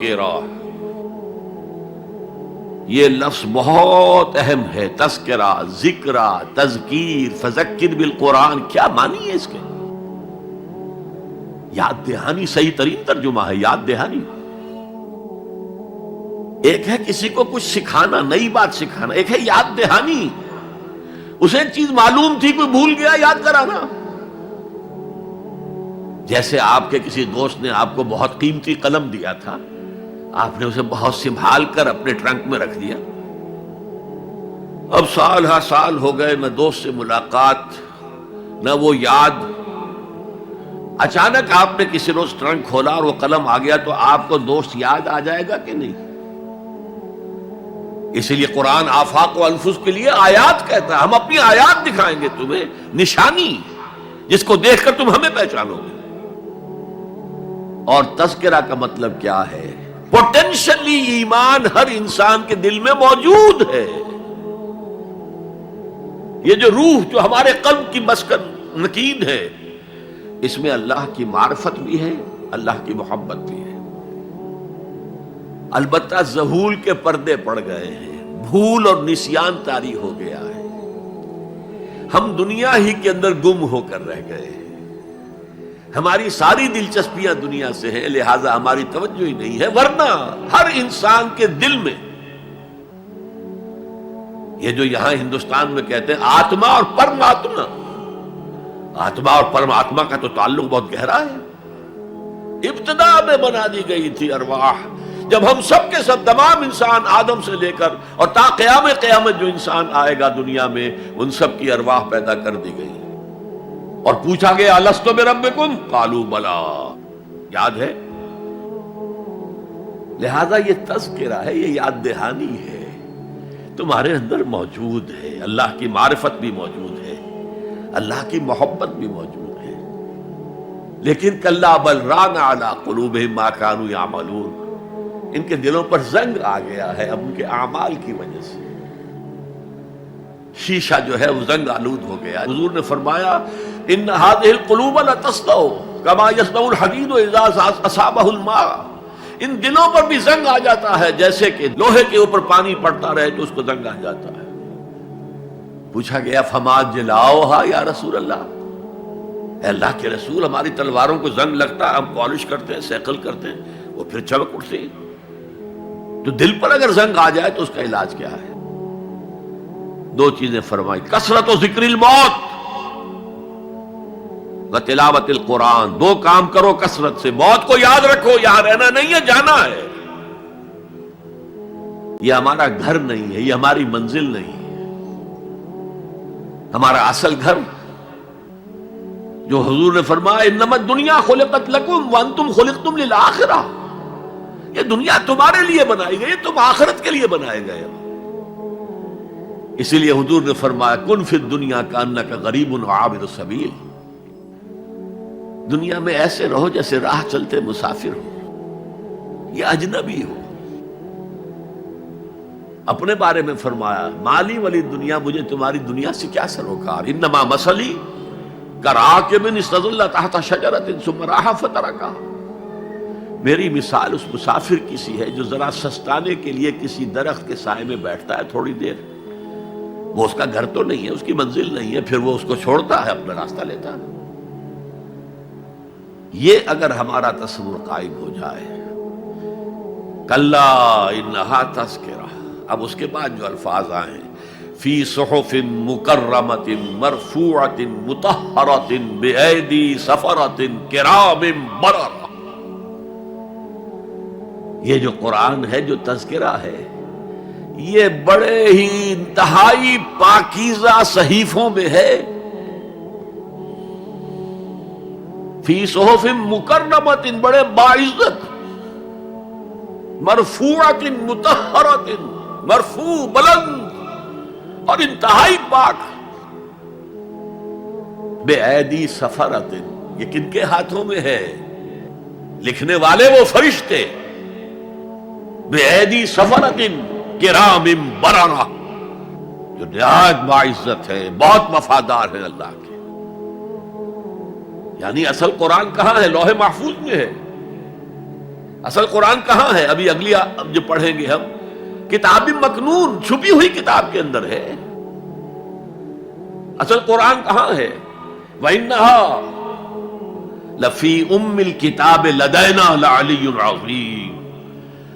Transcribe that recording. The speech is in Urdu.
یہ لفظ بہت اہم ہے. تذکرہ، ذکرہ، تذکیر، فذکر بالقرآن، کیا معنی ہے اس کے؟ یاد دہانی صحیح ترین ترجمہ ہے. یاد دہانی ایک ہے کسی کو کچھ سکھانا، نئی بات سکھانا، ایک ہے یاد دہانی. اسے ایک چیز معلوم تھی، کوئی بھول گیا، یاد کرانا. جیسے آپ کے کسی دوست نے آپ کو بہت قیمتی قلم دیا تھا، آپ نے اسے بہت سنبھال کر اپنے ٹرنک میں رکھ دیا. اب سال ہا سال ہو گئے، نہ دوست سے ملاقات، نہ وہ یاد. اچانک آپ نے کسی روز ٹرنک کھولا اور وہ قلم آ گیا، تو آپ کو دوست یاد آ جائے گا کہ نہیں؟ اسی لیے قرآن آفاق و انفس کے لیے آیات کہتا ہے. ہم اپنی آیات دکھائیں گے تمہیں، نشانی جس کو دیکھ کر تم ہمیں پہچانو گے. اور تذکرہ کا مطلب کیا ہے؟ پوٹینشلی ایمان ہر انسان کے دل میں موجود ہے. یہ جو روح جو ہمارے قلب کی مسکن نکین ہے، اس میں اللہ کی معرفت بھی ہے، اللہ کی محبت بھی ہے. البتہ ذہول کے پردے پڑ گئے ہیں، بھول اور نسیان طاری ہو گیا ہے. ہم دنیا ہی کے اندر گم ہو کر رہ گئے ہیں. ہماری ساری دلچسپیاں دنیا سے ہیں، لہذا ہماری توجہ ہی نہیں ہے. ورنہ ہر انسان کے دل میں یہ جو یہاں ہندوستان میں کہتے ہیں آتما اور پرماتما، آتما اور پرماتما کا تو تعلق بہت گہرا ہے. ابتدا میں بنا دی گئی تھی ارواح. جب ہم سب کے سب تمام انسان آدم سے لے کر اور تا قیامت جو انسان آئے گا دنیا میں، ان سب کی ارواح پیدا کر دی گئی اور پوچھا گیا الستو بربکم قالوا بلا. یاد ہے؟ لہذا یہ تذکرہ ہے، یہ یاد دہانی ہے، تمہارے اندر موجود ہے. اللہ کی معرفت بھی موجود ہے، اللہ کی محبت بھی موجود ہے. لیکن کلا بل ران علی قلوبہم ما کانوا یعملون، ان کے دلوں پر زنگ آ گیا ہے اب ان کے اعمال کی وجہ سے. شیشہ جو ہے وہ زنگ آلود ہو گیا. حضور نے فرمایا ان هذه القلوب لتصدع كما يصدع الحديد اذا اصابه الماء. ان دلوں پر بھی زنگ آ جاتا ہے جیسے کہ لوہے کے اوپر پانی پڑتا رہے تو اس کو زنگ آ جاتا ہے. پوچھا گیا فما جلاؤھا یا رسول اللہ، اے اللہ کے رسول، ہماری تلواروں کو زنگ لگتا ہے، ہم پالش کرتے ہیں، سیکل کرتے ہیں، وہ پھر چمک اٹھتی ہیں. تو دل پر اگر زنگ آ جائے تو اس کا علاج کیا ہے؟ دو چیزیں فرمائی، کثرت و ذکر الموت و تلاوت القرآن. دو کام کرو کثرت سے. موت کو یاد رکھو، یہاں رہنا نہیں ہے، جانا ہے. یہ ہمارا گھر نہیں ہے، یہ ہماری منزل نہیں ہے. ہمارا اصل گھر جو حضور نے فرمایا انما الدنیا خلقت لکم وانتم خلقتم للآخرہ، یہ دنیا تمہارے لیے بنائی گئی، تم آخرت کے لیے بنائے گئے ہو. اسی لیے حضور نے فرمایا کن فی الدنیا کانک غریب وعابر السبیل. دنیا میں ایسے رہو جیسے راہ چلتے مسافر ہو یا اجنبی ہو. اپنے بارے میں فرمایا مالی ولی دنیا، مجھے تمہاری دنیا سے کیا سروکار. انما مثلی کراکب استظل تحت شجرۃ ثم راح فترکھا. میری مثال اس مسافر کی سی ہے جو ذرا سستانے کے لیے کسی درخت کے سائے میں بیٹھتا ہے تھوڑی دیر. وہ اس کا گھر تو نہیں ہے، اس کی منزل نہیں ہے، پھر وہ اس کو چھوڑتا ہے، اپنا راستہ لیتا ہے. یہ اگر ہمارا تصور قائم ہو جائے، کلا انہا تذکرہ. اب اس کے بعد جو الفاظ آئے فی صحف مکرمۃ مرفوعۃ مطہرۃ بایدی سفرۃ کرام بررہ. یہ جو قرآن ہے، جو تذکرہ ہے، یہ بڑے ہی انتہائی پاکیزہ صحیفوں میں ہے. فی صحف مکرمۃ، بڑے باعزت، مرفوعۃ مطہرۃ، مرفوع بلند اور انتہائی پاک. بایدی سفرۃ، یہ کن کے ہاتھوں میں ہے؟ لکھنے والے وہ فرشتے. بایدی سفرۃ کرام بررہ، جو نہایت باعزت ہے، بہت وفادار ہے اللہ کے. یعنی اصل قرآن کہاں ہے؟ لوح محفوظ میں ہے. اصل قرآن کہاں ہے؟ ابھی اگلی جو پڑھیں گے ہم، کتاب مکنون، چھپی ہوئی کتاب کے اندر ہے. اصل قرآن کہاں ہے؟ وَإِنَّهَا لَفِي أُمِّ الْكِتَابِ لَدَيْنَا لَعَلِيٌّ عَظِيمٌ.